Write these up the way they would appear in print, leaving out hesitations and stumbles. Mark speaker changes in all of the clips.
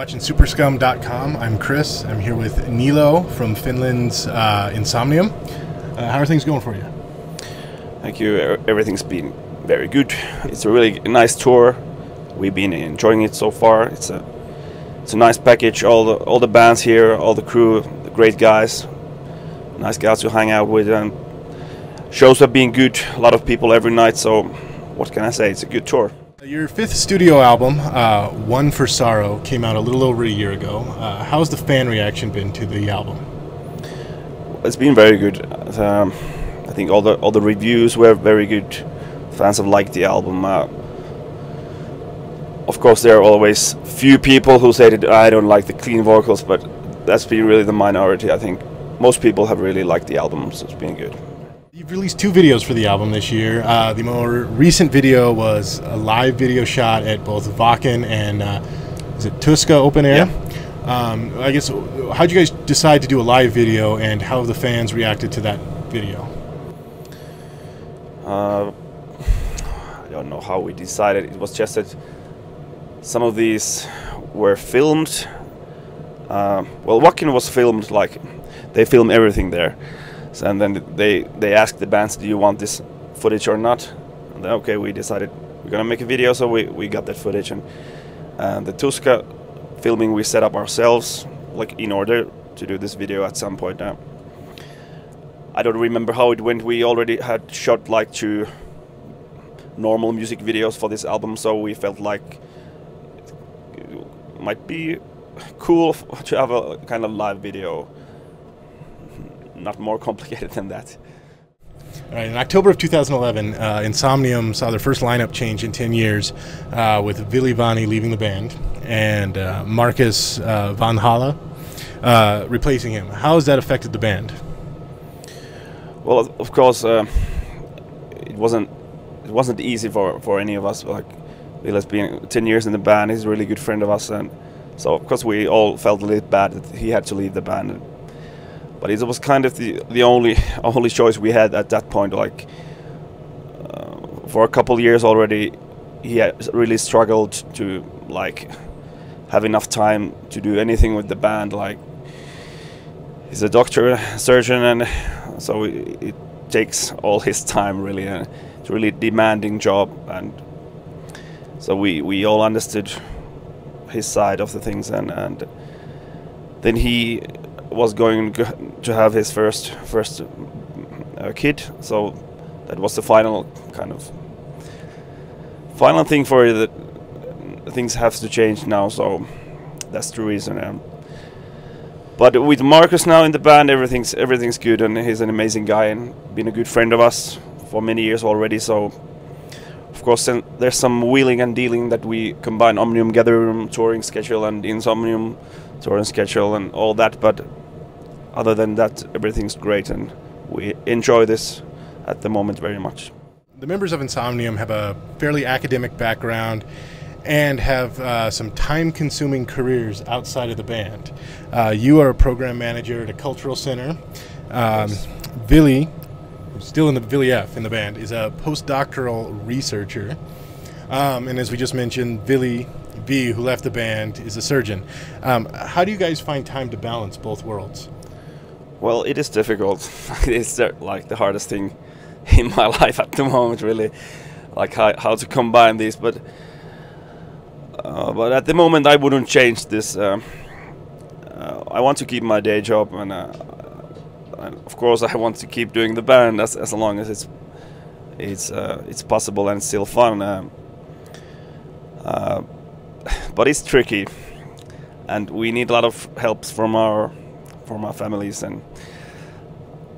Speaker 1: Watching Superskum.com. I'm Chris. I'm here with Niilo from Finland's INSOMNIUM. How are things going for you?
Speaker 2: Thank you. Everything's been very good. It's a really nice tour. We've been enjoying it so far. It's a nice package. All the bands here, all the crew, the great guys, nice guys to hang out with, and shows have been good. A lot of people every night. So, what can I say? It's a good tour.
Speaker 1: Your fifth studio album, One for Sorrow, came out a little over a year ago. How's the fan reaction been to the album?
Speaker 2: It's been very good. I think all the reviews were very good. Fans have liked the album. Of course, there are always few people who say that I don't like the clean vocals, but that's been really the minority. I think most people have really liked the album, so it's been good.
Speaker 1: You've released 2 videos for the album this year. The more recent video was a live video shot at both Wacken and is it Tuska Open Air?
Speaker 2: Yeah.
Speaker 1: I guess, how'd you guys decide to do a live video, and how have the fans reacted to that video?
Speaker 2: I don't know how we decided. It was just that some of these were filmed. Well, Wacken was filmed, like they filmed everything there. So, and then they asked the bands, do you want this footage or not? And then, okay, we decided we're gonna make a video, so we got that footage. And the Tuska filming we set up ourselves, like in order to do this video at some point. I don't remember how it went. We already had shot like 2 normal music videos for this album, so we felt like it might be cool to have a kind of live video. Not more complicated than that.
Speaker 1: All right, in October of 2011, INSOMNIUM saw their first lineup change in 10 years, with Ville Vani leaving the band and Marcus Van Halle replacing him. How has that affected the band?
Speaker 2: Well, of course, it wasn't easy for any of us. Like, Ville's been 10 years in the band. He's a really good friend of us, and so of course we all felt a little bad that he had to leave the band. But it was kind of the only choice we had at that point. Like, for a couple of years already, he had really struggled to like have enough time to do anything with the band. Like, he's a doctor, surgeon, and so it takes all his time really. It's a really demanding job, and so we all understood his side of the things, and then he was going to have his first kid, so that was the final thing for it, that things have to change now, so that's the reason. But with Marcus now in the band, everything's good, and he's an amazing guy and been a good friend of us for many years already. So of course there's some wheeling and dealing that we combine Omnium Gathering Room touring schedule and INSOMNIUM touring schedule and all that, but other than that, everything's great, and we enjoy this at the moment very much.
Speaker 1: The members of INSOMNIUM have a fairly academic background and have some time-consuming careers outside of the band. You are a program manager at a cultural center. Ville, who's still in the Ville F in the band, is a postdoctoral researcher. And as we just mentioned, Ville V, who left the band, is a surgeon. How do you guys find time to balance both worlds?
Speaker 2: Well, it is difficult. It's like the hardest thing in my life at the moment, really, like how to combine these. But at the moment, I wouldn't change this. I want to keep my day job, and of course, I want to keep doing the band as long as it's possible and it's still fun. But it's tricky, and we need a lot of help from our families and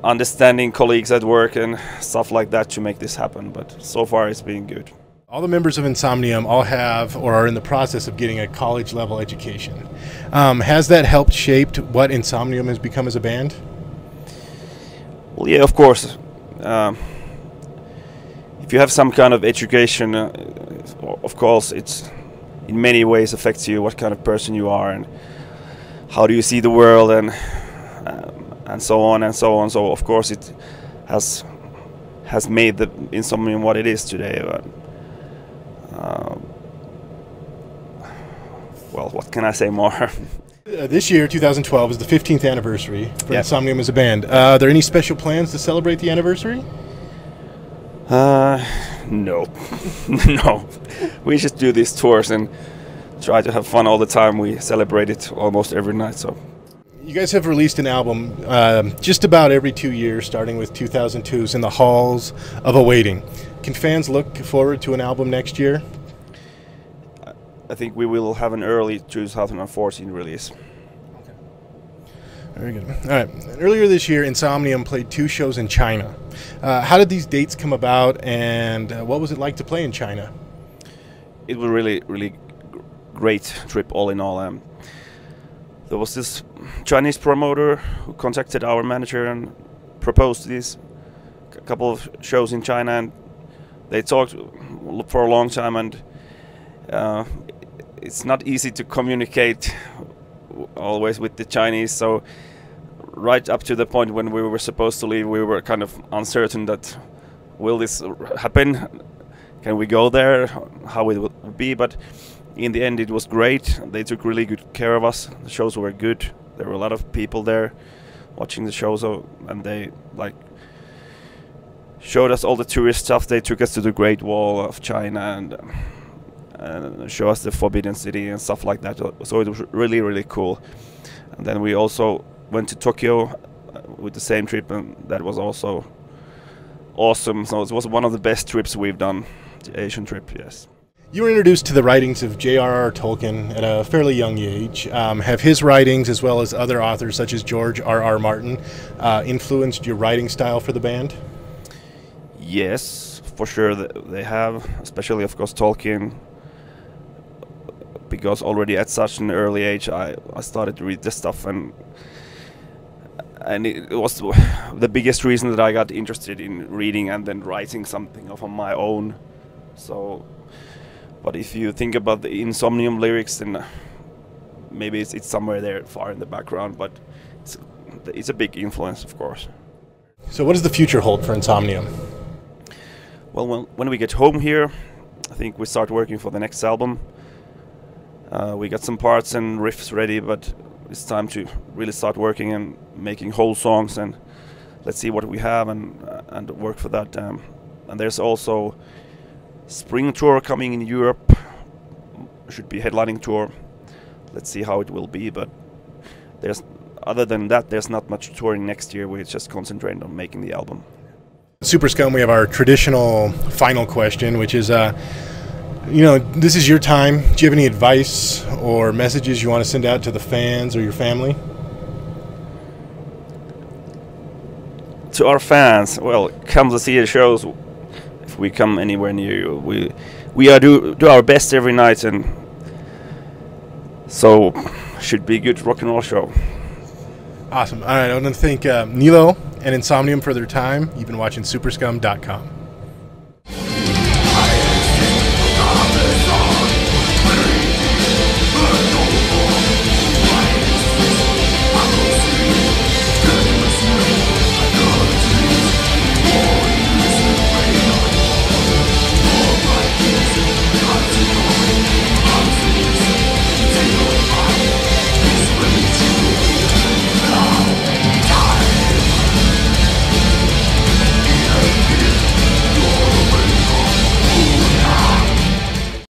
Speaker 2: understanding colleagues at work and stuff like that to make this happen. But so far it's been good.
Speaker 1: All the members of INSOMNIUM all have or are in the process of getting a college level education. Has that helped shaped what INSOMNIUM has become as a band?
Speaker 2: Well, yeah, of course. If you have some kind of education, of course it's in many ways affects you, what kind of person you are and how do you see the world, and so on and so on. So of course it has made the INSOMNIUM what it is today. But well, what can I say more?
Speaker 1: This year, 2012, is the 15th anniversary for
Speaker 2: Yeah.
Speaker 1: INSOMNIUM as a band. Are there any special plans to celebrate the anniversary?
Speaker 2: No. No. We just do these tours and try to have fun all the time. We celebrate it almost every night. So
Speaker 1: You guys have released an album just about every 2 years, starting with 2002's In the Halls of Awaiting. Can fans look forward to an album next year?
Speaker 2: I think we will have an early 2014 release.
Speaker 1: Very good. All right. Earlier this year, INSOMNIUM played 2 shows in China. How did these dates come about, and what was it like to play in China?
Speaker 2: It was really, really great trip all in all. There was this Chinese promoter who contacted our manager and proposed this couple of shows in China, and they talked for a long time, and it's not easy to communicate always with the Chinese, so right up to the point when we were supposed to leave, we were kind of uncertain that will this happen, can we go there, how it will be, but in the end it was great. They took really good care of us. The shows were good. There were a lot of people there watching the shows, and they like showed us all the tourist stuff. They took us to the Great Wall of China and show us the Forbidden City and stuff like that. So it was really, really cool. And then we also went to Tokyo with the same trip, and that was also awesome. So it was one of the best trips we've done, the Asian trip, yes.
Speaker 1: You were introduced to the writings of J.R.R. Tolkien at a fairly young age. Have his writings, as well as other authors such as George R.R. Martin, influenced your writing style for the band?
Speaker 2: Yes, for sure they have, especially of course Tolkien, because already at such an early age I started to read this stuff, and it was the biggest reason that I got interested in reading and then writing something of my own. So, but if you think about the INSOMNIUM lyrics, then maybe it's somewhere there far in the background, but it's a big influence, of course.
Speaker 1: So what does the future hold for INSOMNIUM?
Speaker 2: Well, when we get home here, I think we start working for the next album. We got some parts and riffs ready, but it's time to really start working and making whole songs, and let's see what we have and work for that. And there's also spring tour coming in Europe. Should be headlining tour. Let's see how it will be, but other than that, there's not much touring next year. We just concentrate on making the album.
Speaker 1: Superskum, we have our traditional final question, which is, this is your time. Do you have any advice or messages you want to send out to the fans or your family?
Speaker 2: To our fans, well, come to see the shows. If we come anywhere near you, we do our best every night, and so should be a good rock and roll show.
Speaker 1: Awesome. All right, I want to thank Nilo and INSOMNIUM for their time. You've been watching Superskum.com.